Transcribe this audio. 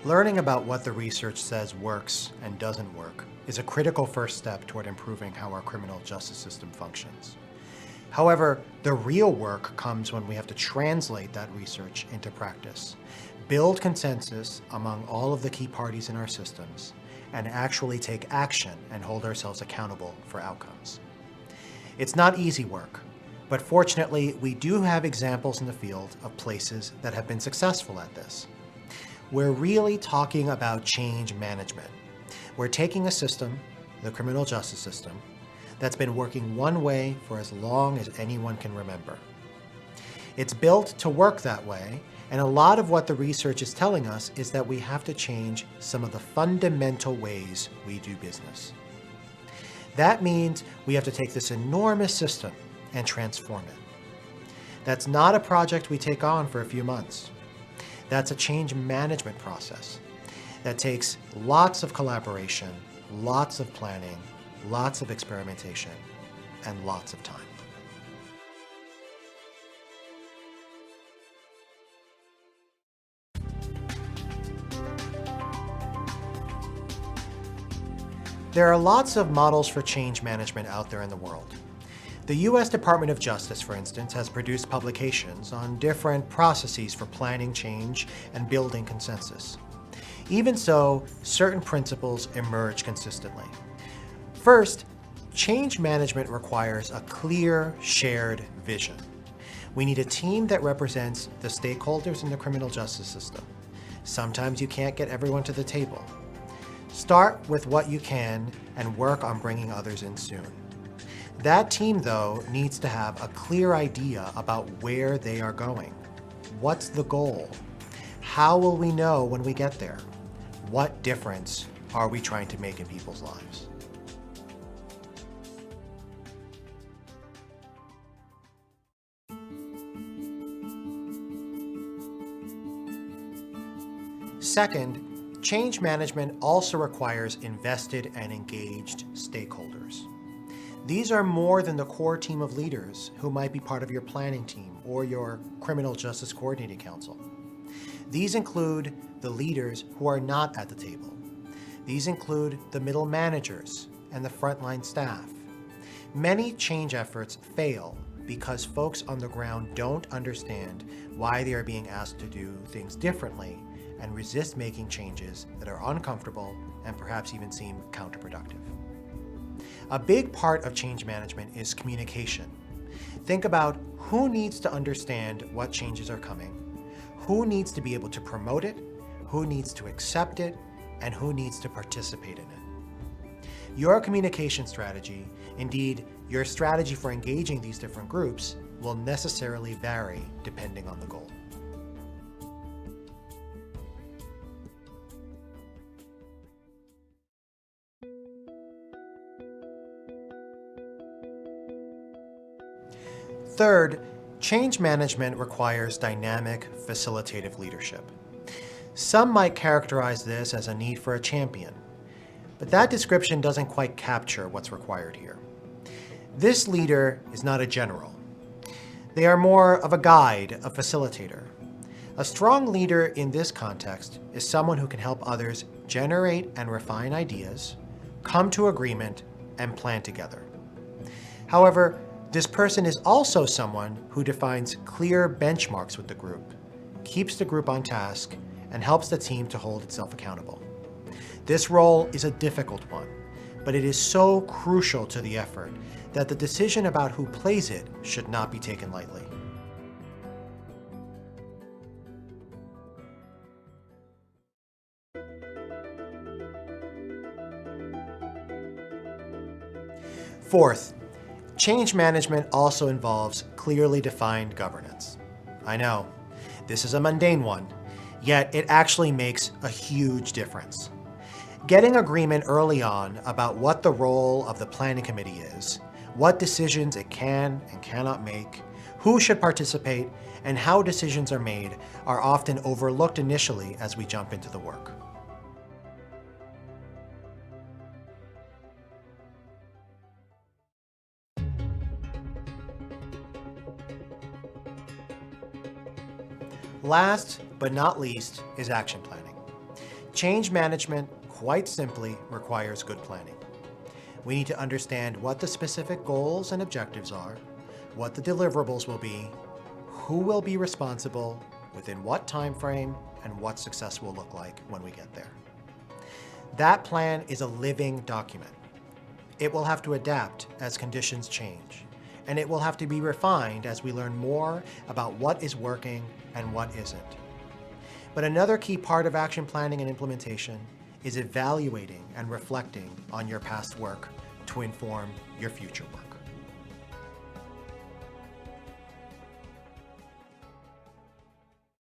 Learning about what the research says works and doesn't work is a critical first step toward improving how our criminal justice system functions. However, the real work comes when we have to translate that research into practice, build consensus among all of the key parties in our systems, and actually take action and hold ourselves accountable for outcomes. It's not easy work, but fortunately, we do have examples in the field of places that have been successful at this. We're really talking about change management. We're taking a system, the criminal justice system, that's been working one way for as long as anyone can remember. It's built to work that way, and a lot of what the research is telling us is that we have to change some of the fundamental ways we do business. That means we have to take this enormous system and transform it. That's not a project we take on for a few months. That's a change management process that takes lots of collaboration, lots of planning, lots of experimentation, and lots of time. There are lots of models for change management out there in the world. The U.S. Department of Justice, for instance, has produced publications on different processes for planning change and building consensus. Even so, certain principles emerge consistently. First, change management requires a clear, shared vision. We need a team that represents the stakeholders in the criminal justice system. Sometimes you can't get everyone to the table. Start with what you can and work on bringing others in soon. That team, though, needs to have a clear idea about where they are going. What's the goal? How will we know when we get there? What difference are we trying to make in people's lives? Second, change management also requires invested and engaged stakeholders. These are more than the core team of leaders who might be part of your planning team or your Criminal Justice Coordinating Council. These include the leaders who are not at the table. These include the middle managers and the frontline staff. Many change efforts fail because folks on the ground don't understand why they are being asked to do things differently and resist making changes that are uncomfortable and perhaps even seem counterproductive. A big part of change management is communication. Think about who needs to understand what changes are coming, who needs to be able to promote it, who needs to accept it, and who needs to participate in it. Your communication strategy, indeed, your strategy for engaging these different groups, will necessarily vary depending on the goal. Third, change management requires dynamic, facilitative leadership. Some might characterize this as a need for a champion, but that description doesn't quite capture what's required here. This leader is not a general. They are more of a guide, a facilitator. A strong leader in this context is someone who can help others generate and refine ideas, come to agreement, and plan together. However, this person is also someone who defines clear benchmarks with the group, keeps the group on task, and helps the team to hold itself accountable. This role is a difficult one, but it is so crucial to the effort that the decision about who plays it should not be taken lightly. Fourth, change management also involves clearly defined governance. I know, this is a mundane one, yet it actually makes a huge difference. Getting agreement early on about what the role of the planning committee is, what decisions it can and cannot make, who should participate, and how decisions are made are often overlooked initially as we jump into the work. Last but not least is action planning. Change management, quite simply, requires good planning. We need to understand what the specific goals and objectives are, what the deliverables will be, who will be responsible, within what time frame, and what success will look like when we get there. That plan is a living document. It will have to adapt as conditions change, and it will have to be refined as we learn more about what is working and what isn't. But another key part of action planning and implementation is evaluating and reflecting on your past work to inform your future work.